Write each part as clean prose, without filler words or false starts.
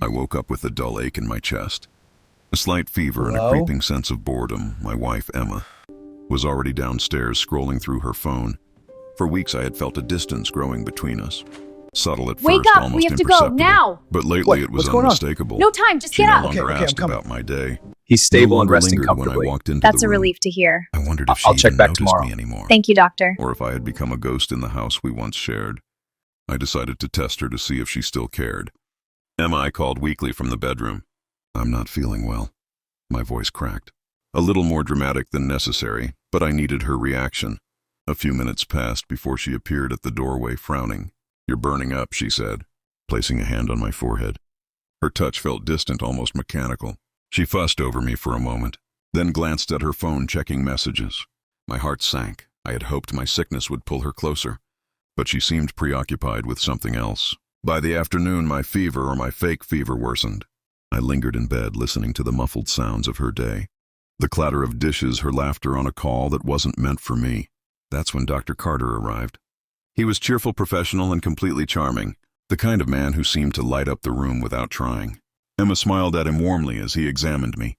I woke up with a dull ache in my chest, a slight fever and a Hello? creeping sense of boredom. My wife, Emma, was already downstairs scrolling through her phone. For weeks I had felt a distance growing between us. Subtle at Wake first, up! almost We have to go, imperceptible. now! But lately What? it was What's going on? unmistakable. No time, just She get no up! longer Okay, I'm asked coming. about my day. He's No stable and longer resting lingered when I comfortably. walked into That's the a room. relief to hear. I wondered if she I'll check even back noticed tomorrow. me anymore, Thank you, doctor. or if I had become a ghost in the house we once shared. I decided to test her to see if she still cared. Emma, I called weakly from the bedroom. I'm not feeling well. My voice cracked. A little more dramatic than necessary, but I needed her reaction. A few minutes passed before she appeared at the doorway, frowning. You're burning up, she said, placing a hand on my forehead. Her touch felt distant, almost mechanical. She fussed over me for a moment, then glanced at her phone, checking messages. My heart sank. I had hoped my sickness would pull her closer, but she seemed preoccupied with something else. By the afternoon, my fever, or my fake fever, worsened. I lingered in bed, listening to the muffled sounds of her day. The clatter of dishes, her laughter on a call that wasn't meant for me. That's when Dr. Carter arrived. He was cheerful, professional, and completely charming, the kind of man who seemed to light up the room without trying. Emma smiled at him warmly as he examined me,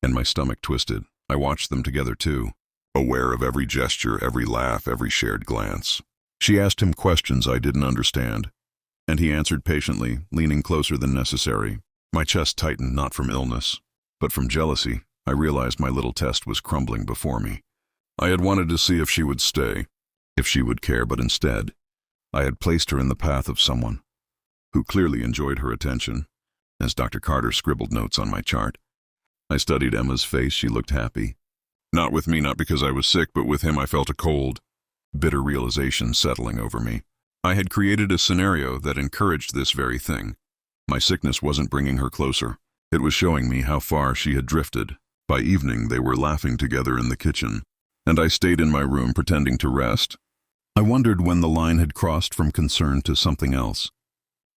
and my stomach twisted. I watched them together too, aware of every gesture, every laugh, every shared glance. She asked him questions I didn't understand, and he answered patiently, leaning closer than necessary. My chest tightened, not from illness, but from jealousy. I realized my little test was crumbling before me. I had wanted to see if she would stay, if she would care, but instead, I had placed her in the path of someone who clearly enjoyed her attention. As Dr. Carter scribbled notes on my chart, I studied Emma's face. She looked happy. Not with me, not because I was sick, but with him I felt a cold, bitter realization settling over me. I had created a scenario that encouraged this very thing. My sickness wasn't bringing her closer. It was showing me how far she had drifted. By evening, they were laughing together in the kitchen, and I stayed in my room pretending to rest. I wondered when the line had crossed from concern to something else.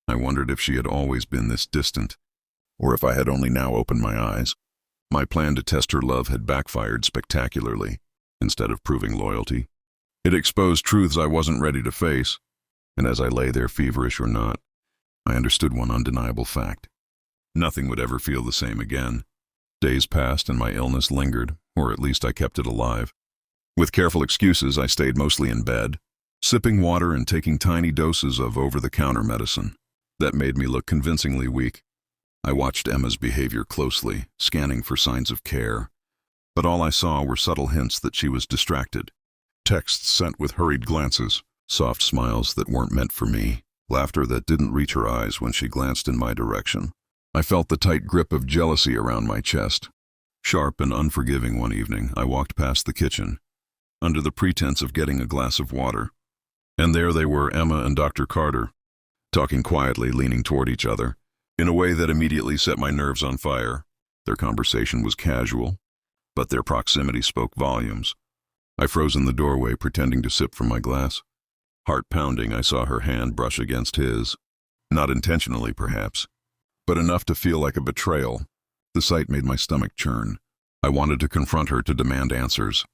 I wondered if she had always been this distant, or if I had only now opened my eyes. My plan to test her love had backfired spectacularly. Instead of proving loyalty, it exposed truths I wasn't ready to face, and as I lay there, feverish or not, I understood one undeniable fact. Nothing would ever feel the same again. Days passed and my illness lingered, or at least I kept it alive. With careful excuses, I stayed mostly in bed, sipping water and taking tiny doses of over-the-counter medicine. That made me look convincingly weak. I watched Emma's behavior closely, scanning for signs of care. But all I saw were subtle hints that she was distracted. Texts sent with hurried glances, soft smiles that weren't meant for me, laughter that didn't reach her eyes when she glanced in my direction. I felt the tight grip of jealousy around my chest. Sharp and unforgiving one evening, I walked past the kitchen, under the pretense of getting a glass of water. And there they were, Emma and Dr. Carter, talking quietly, leaning toward each other, in a way that immediately set my nerves on fire. Their conversation was casual, but their proximity spoke volumes. I froze in the doorway, pretending to sip from my glass. Heart pounding, I saw her hand brush against his. Not intentionally, perhaps, but enough to feel like a betrayal. The sight made my stomach churn. I wanted to confront her, to demand answers,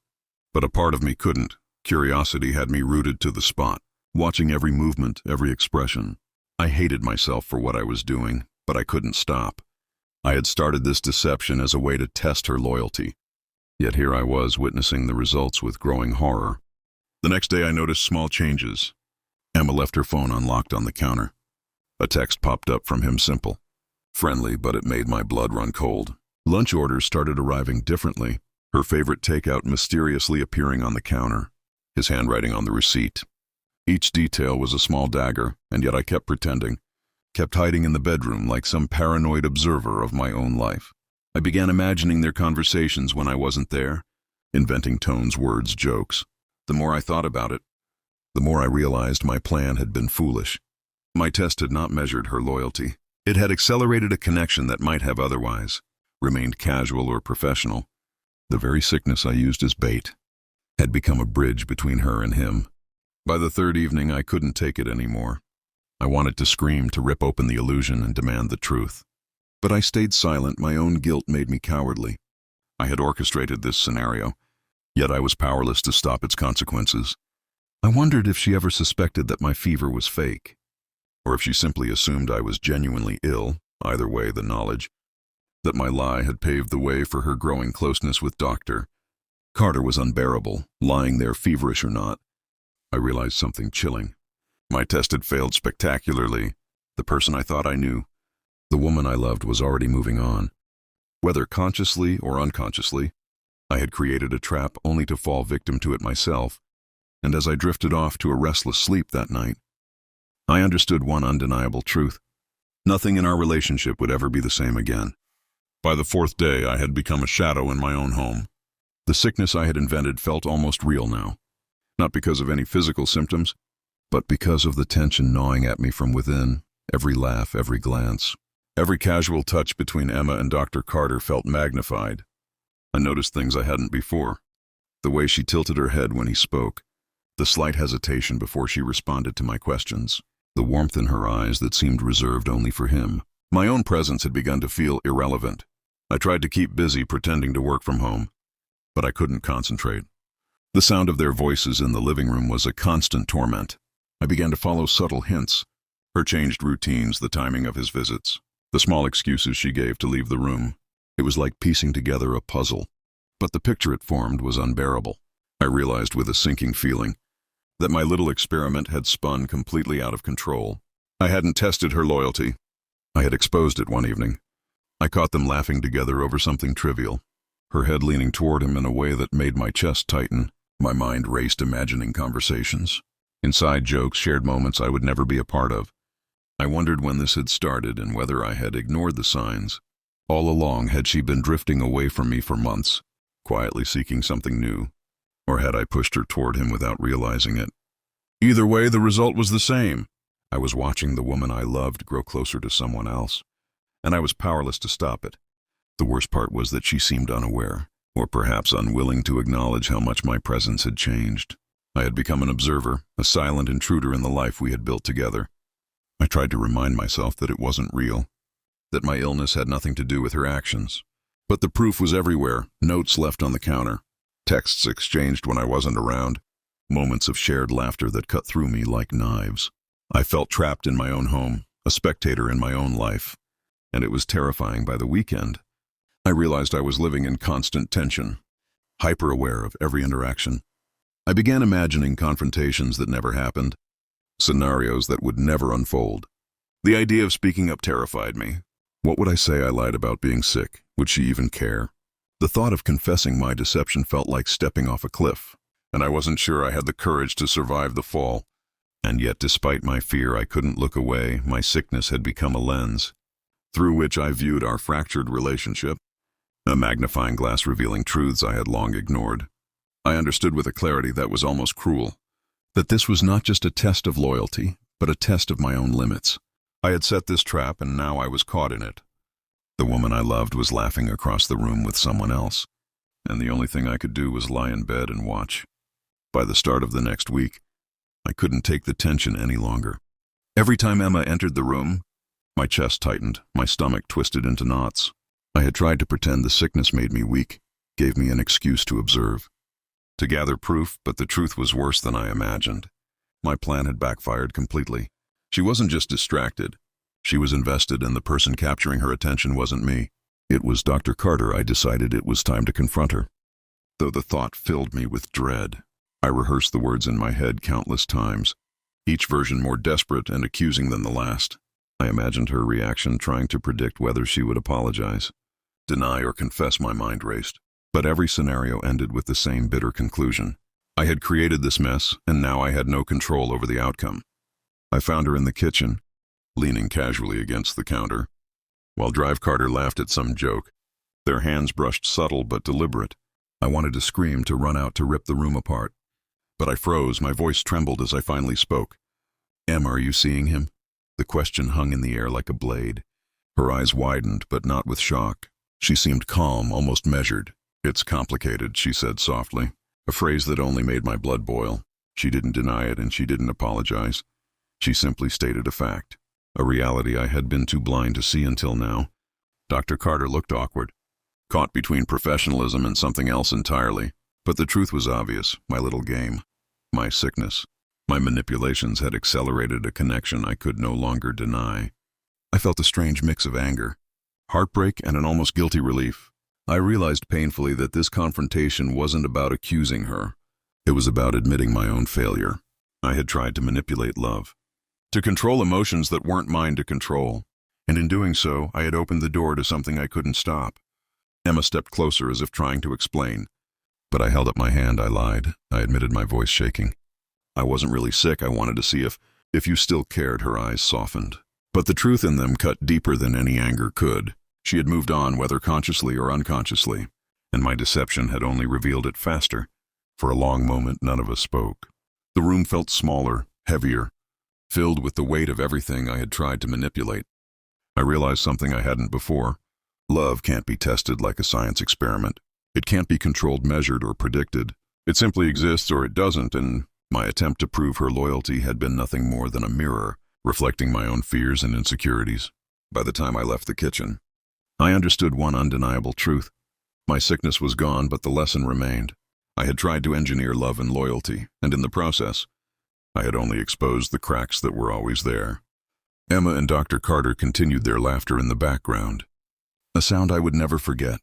but a part of me couldn't. Curiosity had me rooted to the spot, watching every movement, every expression. I hated myself for what I was doing, but I couldn't stop. I had started this deception as a way to test her loyalty. Yet here I was, witnessing the results with growing horror. The next day I noticed small changes. Emma left her phone unlocked on the counter. A text popped up from him, simple, friendly, but it made my blood run cold. Lunch orders started arriving differently, her favorite takeout mysteriously appearing on the counter, his handwriting on the receipt. Each detail was a small dagger, and yet I kept pretending, kept hiding in the bedroom like some paranoid observer of my own life. I began imagining their conversations when I wasn't there, inventing tones, words, jokes. The more I thought about it, the more I realized my plan had been foolish. My test had not measured her loyalty. It had accelerated a connection that might have otherwise remained casual or professional. The very sickness I used as bait had become a bridge between her and him. By the third evening, I couldn't take it anymore. I wanted to scream, to rip open the illusion and demand the truth. But I stayed silent. My own guilt made me cowardly. I had orchestrated this scenario, yet I was powerless to stop its consequences. I wondered if she ever suspected that my fever was fake, or if she simply assumed I was genuinely ill Either way, the knowledge that my lie had paved the way for her growing closeness with Dr. Carter was unbearable, lying there feverish or not. I realized something chilling. My test had failed spectacularly. The person I thought I knew, the woman I loved, was already moving on. Whether consciously or unconsciously, I had created a trap only to fall victim to it myself, and as I drifted off to a restless sleep that night, I understood one undeniable truth. Nothing in our relationship would ever be the same again. By the fourth day, I had become a shadow in my own home. The sickness I had invented felt almost real now, not because of any physical symptoms, but because of the tension gnawing at me from within. Every laugh, every glance, every casual touch between Emma and Dr. Carter felt magnified. I noticed things I hadn't before. The way she tilted her head when he spoke, the slight hesitation before she responded to my questions, the warmth in her eyes that seemed reserved only for him. My own presence had begun to feel irrelevant. I tried to keep busy pretending to work from home, but I couldn't concentrate. The sound of their voices in the living room was a constant torment. I began to follow subtle hints, her changed routines, the timing of his visits, the small excuses she gave to leave the room. It was like piecing together a puzzle, but the picture it formed was unbearable. I realized with a sinking feeling that my little experiment had spun completely out of control. I hadn't tested her loyalty. I had exposed it one evening. I caught them laughing together over something trivial, her head leaning toward him in a way that made my chest tighten. My mind raced, imagining conversations, inside jokes, shared moments I would never be a part of. I wondered when this had started and whether I had ignored the signs. All along, had she been drifting away from me for months, quietly seeking something new, or had I pushed her toward him without realizing it? Either way, the result was the same. I was watching the woman I loved grow closer to someone else, and I was powerless to stop it. The worst part was that she seemed unaware, or perhaps unwilling to acknowledge how much my presence had changed. I had become an observer, a silent intruder in the life we had built together. I tried to remind myself that it wasn't real, that my illness had nothing to do with her actions. But the proof was everywhere, notes left on the counter, texts exchanged when I wasn't around, moments of shared laughter that cut through me like knives. I felt trapped in my own home, a spectator in my own life, and it was terrifying. By the weekend, I realized I was living in constant tension, hyper-aware of every interaction. I began imagining confrontations that never happened, scenarios that would never unfold. The idea of speaking up terrified me. What would I say I lied about being sick? Would she even care? The thought of confessing my deception felt like stepping off a cliff, and I wasn't sure I had the courage to survive the fall. And yet, despite my fear, I couldn't look away. My sickness had become a lens through which I viewed our fractured relationship, a magnifying glass revealing truths I had long ignored. I understood with a clarity that was almost cruel, that this was not just a test of loyalty, but a test of my own limits. I had set this trap, and now I was caught in it. The woman I loved was laughing across the room with someone else, and the only thing I could do was lie in bed and watch. By the start of the next week, I couldn't take the tension any longer. Every time Emma entered the room, my chest tightened, my stomach twisted into knots. I had tried to pretend the sickness made me weak, gave me an excuse to observe, to gather proof, but the truth was worse than I imagined. My plan had backfired completely. She wasn't just distracted. She was invested, and the person capturing her attention wasn't me. It was Dr. Carter. I decided it was time to confront her. Though the thought filled me with dread, I rehearsed the words in my head countless times, each version more desperate and accusing than the last. I imagined her reaction, trying to predict whether she would apologize, deny, or confess. My mind raced. But every scenario ended with the same bitter conclusion. I had created this mess, and now I had no control over the outcome. I found her in the kitchen, leaning casually against the counter, while Carter laughed at some joke. Their hands brushed, subtle but deliberate. I wanted to scream, to run out, to rip the room apart. But I froze. My voice trembled as I finally spoke. "Emma, are you seeing him?" The question hung in the air like a blade. Her eyes widened, but not with shock. She seemed calm, almost measured. "It's complicated," she said softly, a phrase that only made my blood boil. She didn't deny it, and she didn't apologize. She simply stated a fact, a reality I had been too blind to see until now. Dr. Carter looked awkward, caught between professionalism and something else entirely. But the truth was obvious. My little game, my sickness, my manipulations had accelerated a connection I could no longer deny. I felt a strange mix of anger, heartbreak, and an almost guilty relief. I realized painfully that this confrontation wasn't about accusing her. It was about admitting my own failure. I had tried to manipulate love, to control emotions that weren't mine to control, and in doing so, I had opened the door to something I couldn't stop. Emma stepped closer as if trying to explain, but I held up my hand. I lied. I admitted, my voice shaking. I wasn't really sick. I wanted to see if you still cared. Her eyes softened, but the truth in them cut deeper than any anger could. She had moved on, whether consciously or unconsciously, and my deception had only revealed it faster. For a long moment, none of us spoke. The room felt smaller, heavier, filled with the weight of everything I had tried to manipulate. I realized something I hadn't before. Love can't be tested like a science experiment. It can't be controlled, measured, or predicted. It simply exists or it doesn't, and my attempt to prove her loyalty had been nothing more than a mirror, reflecting my own fears and insecurities. By the time I left the kitchen, I understood one undeniable truth. My sickness was gone, but the lesson remained. I had tried to engineer love and loyalty, and in the process, I had only exposed the cracks that were always there. Emma and Dr. Carter continued their laughter in the background, a sound I would never forget.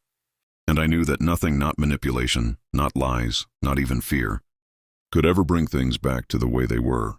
And I knew that nothing, not manipulation, not lies, not even fear, could ever bring things back to the way they were.